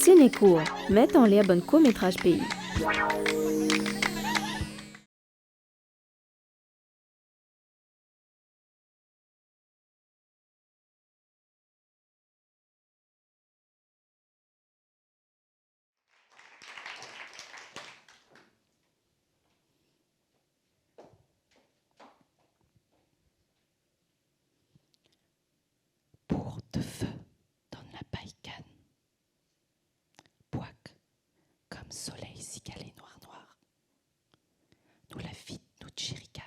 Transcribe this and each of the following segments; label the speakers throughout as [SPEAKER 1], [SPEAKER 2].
[SPEAKER 1] Cinécours, met en lien bon court-métrage pays.
[SPEAKER 2] Pour de feu dans la païcane. Pouac, comme soleil cigale noir noir. Nous la vite nous chiricane,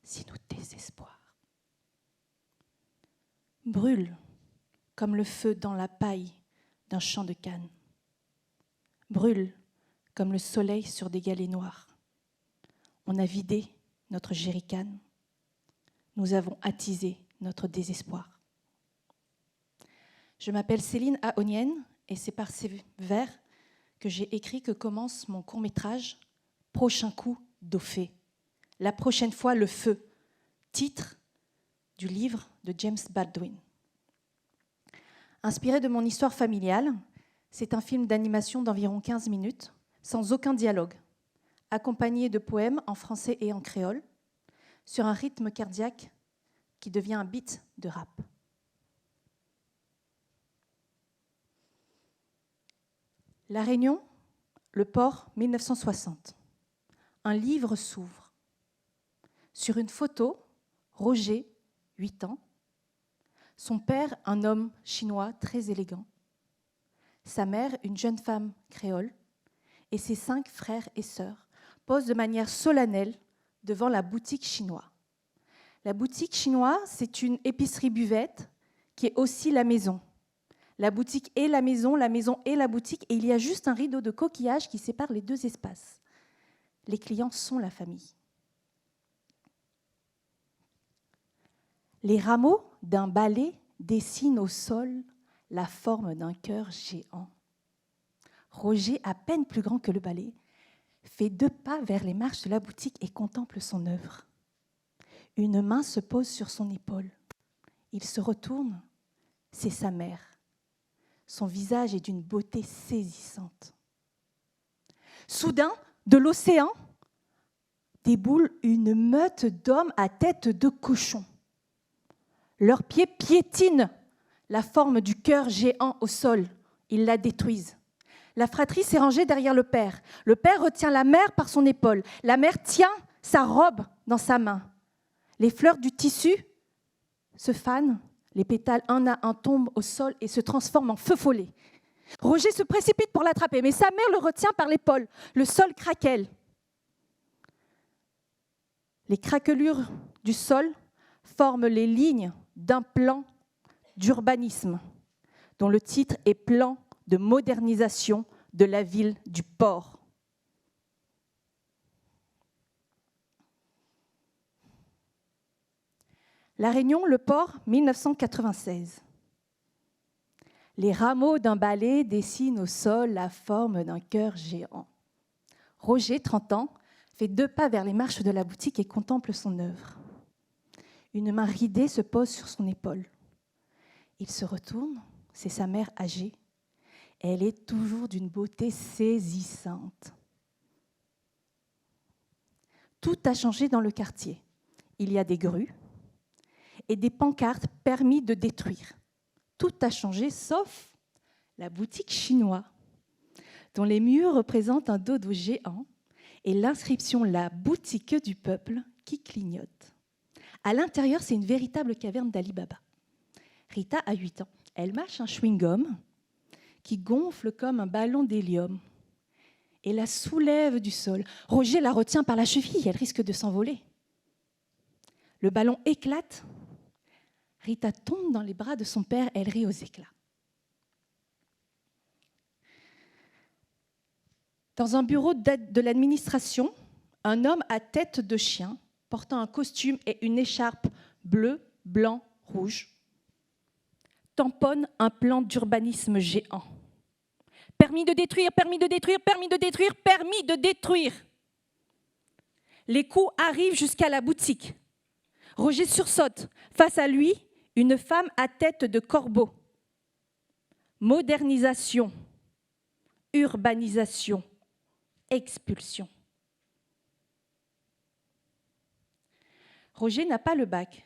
[SPEAKER 2] si nous désespoir. Brûle, comme le feu dans la paille d'un champ de canne. Brûle, comme le soleil sur des galets noirs. On a vidé notre jerrycan. Nous avons attisé notre désespoir. Je m'appelle Céline Aonienne et c'est par ces vers que j'ai écrit que commence mon court-métrage « Prochain coup d'Ophée ». La prochaine fois, le feu. Titre du livre de James Baldwin. Inspiré de mon histoire familiale, c'est un film d'animation d'environ 15 minutes, sans aucun dialogue, accompagné de poèmes en français et en créole, sur un rythme cardiaque qui devient un beat de rap. La Réunion, le port 1960. Un livre s'ouvre. Sur une photo, Roger, 8 ans. Son père, un homme chinois très élégant. Sa mère, une jeune femme créole. Et ses 5 frères et sœurs posent de manière solennelle devant la boutique chinoise. La boutique chinoise, c'est une épicerie-buvette qui est aussi la maison. La boutique et la maison et la boutique, et il y a juste un rideau de coquillage qui sépare les deux espaces. Les clients sont la famille. Les rameaux d'un balai dessinent au sol la forme d'un cœur géant. Roger, à peine plus grand que le balai, fait 2 pas vers les marches de la boutique et contemple son œuvre. Une main se pose sur son épaule. Il se retourne, c'est sa mère. Son visage est d'une beauté saisissante. Soudain, de l'océan, déboule une meute d'hommes à tête de cochon. Leurs pieds piétinent la forme du cœur géant au sol. Ils la détruisent. La fratrie s'est rangée derrière le père. Le père retient la mère par son épaule. La mère tient sa robe dans sa main. Les fleurs du tissu se fanent. Les pétales, un à un, tombent au sol et se transforment en feu follet. Roger se précipite pour l'attraper, mais sa mère le retient par l'épaule. Le sol craquelle. Les craquelures du sol forment les lignes d'un plan d'urbanisme, dont le titre est « Plan de modernisation de la ville du port ». La Réunion, le port, 1996. Les rameaux d'un balai dessinent au sol la forme d'un cœur géant. Roger, 30 ans, fait 2 pas vers les marches de la boutique et contemple son œuvre. Une main ridée se pose sur son épaule. Il se retourne, c'est sa mère âgée. Elle est toujours d'une beauté saisissante. Tout a changé dans le quartier. Il y a des grues et des pancartes permis de détruire. Tout a changé, sauf la boutique chinoise, dont les murs représentent un dodo géant et l'inscription « La boutique du peuple » qui clignote. À l'intérieur, c'est une véritable caverne d'Ali Baba. Rita a 8 ans. Elle mâche un chewing-gum qui gonfle comme un ballon d'hélium et la soulève du sol. Roger la retient par la cheville, elle risque de s'envoler. Le ballon éclate. Rita tombe dans les bras de son père, elle rit aux éclats. Dans un bureau de l'administration, un homme à tête de chien, portant un costume et une écharpe bleu, blanc, rouge, tamponne un plan d'urbanisme géant. Permis de détruire, permis de détruire, permis de détruire, permis de détruire. Les coups arrivent jusqu'à la boutique. Roger sursaute. Face à lui, une femme à tête de corbeau. modernisation, urbanisation, expulsion. Roger n'a pas le bac.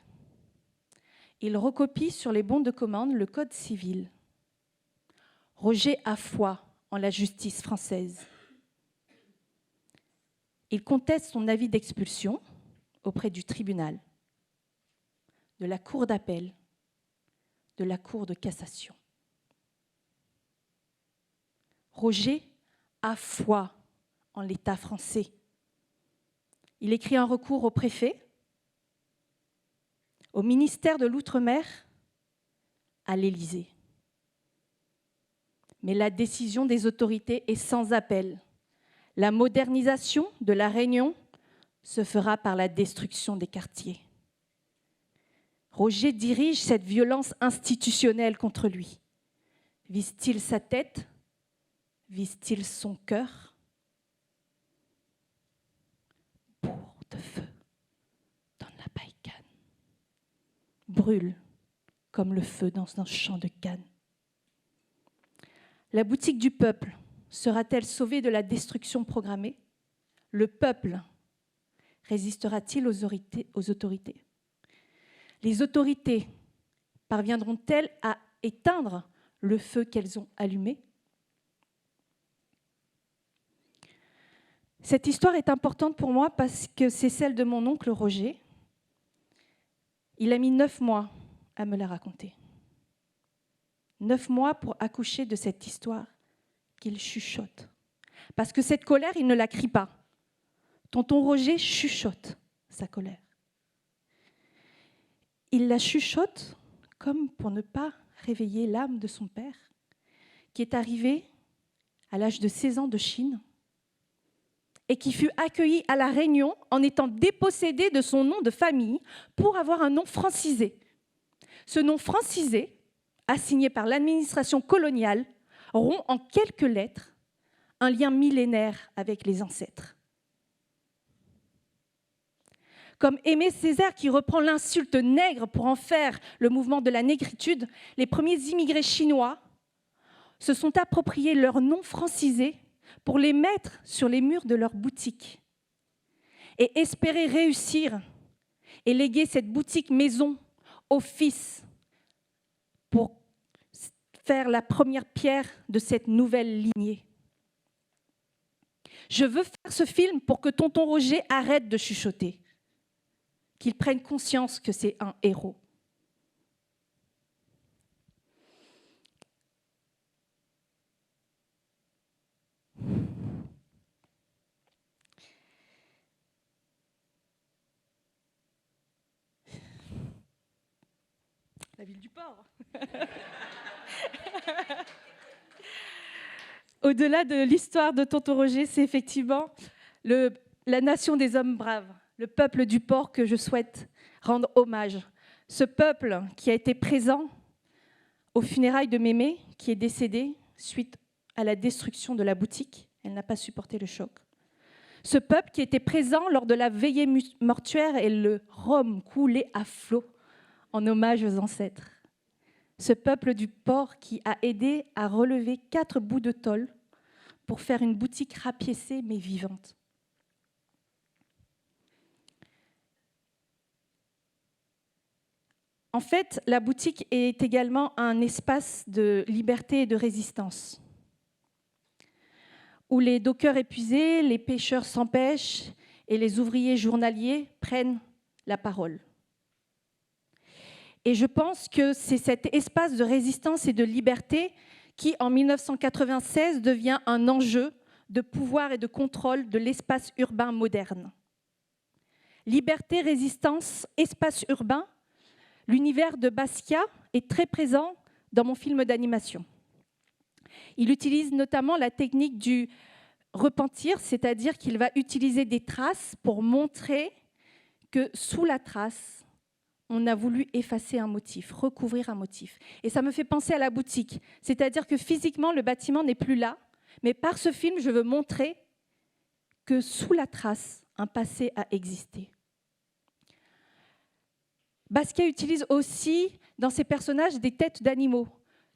[SPEAKER 2] Il recopie sur les bons de commande le code civil. Roger a foi en la justice française. Il conteste son avis d'expulsion auprès du tribunal, de la cour d'appel, de la cour de cassation. Roger a foi en l'État français. Il écrit un recours au préfet, au ministère de l'Outre-mer, à l'Élysée. Mais la décision des autorités est sans appel. La modernisation de La Réunion se fera par la destruction des quartiers. Roger dirige cette violence institutionnelle contre lui. Vise-t-il sa tête? Vise-t-il son cœur? Bourre de feu dans la paille-canne. Brûle comme le feu dans un champ de canne. La boutique du peuple sera-t-elle sauvée de la destruction programmée? Le peuple résistera-t-il aux autorités? Les autorités parviendront-elles à éteindre le feu qu'elles ont allumé? Cette histoire est importante pour moi parce que c'est celle de mon oncle Roger. Il a mis 9 mois à me la raconter. 9 mois pour accoucher de cette histoire qu'il chuchote. Parce que cette colère, il ne la crie pas. Tonton Roger chuchote sa colère. Il la chuchote comme pour ne pas réveiller l'âme de son père, qui est arrivé à l'âge de 16 ans de Chine et qui fut accueilli à La Réunion en étant dépossédé de son nom de famille pour avoir un nom francisé. Ce nom francisé, assigné par l'administration coloniale, rompt en quelques lettres un lien millénaire avec les ancêtres. Comme Aimé Césaire qui reprend l'insulte nègre pour en faire le mouvement de la négritude, les premiers immigrés chinois se sont appropriés leurs noms francisés pour les mettre sur les murs de leurs boutiques et espérer réussir et léguer cette boutique maison aux fils pour faire la première pierre de cette nouvelle lignée. Je veux faire ce film pour que tonton Roger arrête de chuchoter, qu'il prenne conscience que c'est un héros. La ville du port. Au-delà de l'histoire de tonton Roger, c'est effectivement la nation des hommes braves, le peuple du port que je souhaite rendre hommage. Ce peuple qui a été présent aux funérailles de Mémé, qui est décédée suite à la destruction de la boutique. Elle n'a pas supporté le choc. Ce peuple qui était présent lors de la veillée mortuaire et le rhum coulait à flot en hommage aux ancêtres. Ce peuple du port qui a aidé à relever 4 bouts de tôle pour faire une boutique rapiécée mais vivante. En fait, la boutique est également un espace de liberté et de résistance, où les dockers épuisés, les pêcheurs sans pêche et les ouvriers journaliers prennent la parole. Et je pense que c'est cet espace de résistance et de liberté qui, en 1996, devient un enjeu de pouvoir et de contrôle de l'espace urbain moderne. Liberté, résistance, espace urbain, l'univers de Basquiat est très présent dans mon film d'animation. Il utilise notamment la technique du repentir, c'est-à-dire qu'il va utiliser des traces pour montrer que sous la trace, on a voulu effacer un motif, recouvrir un motif. Et ça me fait penser à la boutique, c'est-à-dire que physiquement, le bâtiment n'est plus là, mais par ce film, je veux montrer que sous la trace, un passé a existé. Basquiat utilise aussi dans ses personnages des têtes d'animaux.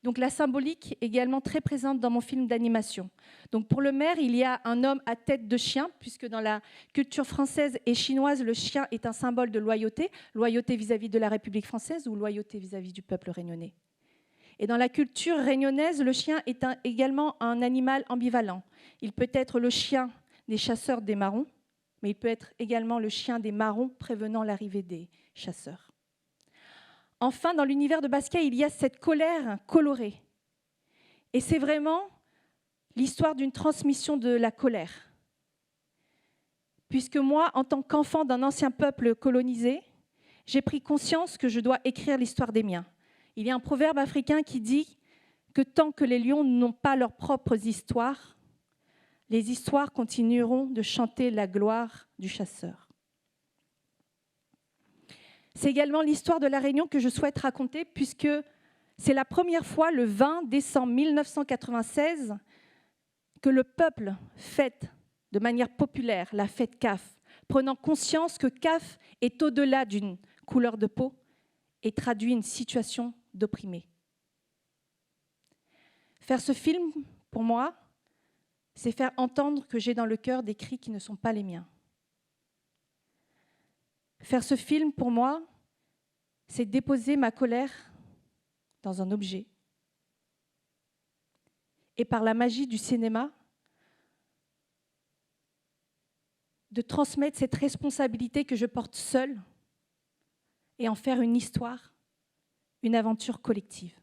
[SPEAKER 2] Donc la symbolique est également très présente dans mon film d'animation. Donc pour le maire, il y a un homme à tête de chien, puisque dans la culture française et chinoise, le chien est un symbole de loyauté, loyauté vis-à-vis de la République française ou loyauté vis-à-vis du peuple réunionnais. Et dans la culture réunionnaise, le chien est également un animal ambivalent. Il peut être le chien des chasseurs des marrons, mais il peut être également le chien des marrons prévenant l'arrivée des chasseurs. Enfin, dans l'univers de Basquiat, il y a cette colère colorée. Et c'est vraiment l'histoire d'une transmission de la colère. Puisque moi, en tant qu'enfant d'un ancien peuple colonisé, j'ai pris conscience que je dois écrire l'histoire des miens. Il y a un proverbe africain qui dit que tant que les lions n'ont pas leurs propres histoires, les histoires continueront de chanter la gloire du chasseur. C'est également l'histoire de La Réunion que je souhaite raconter, puisque c'est la première fois, le 20 décembre 1996, que le peuple fête de manière populaire la fête CAF, prenant conscience que CAF est au-delà d'une couleur de peau et traduit une situation d'opprimé. Faire ce film, pour moi, c'est faire entendre que j'ai dans le cœur des cris qui ne sont pas les miens. Faire ce film, pour moi, c'est déposer ma colère dans un objet. Et par la magie du cinéma, de transmettre cette responsabilité que je porte seule et en faire une histoire, une aventure collective.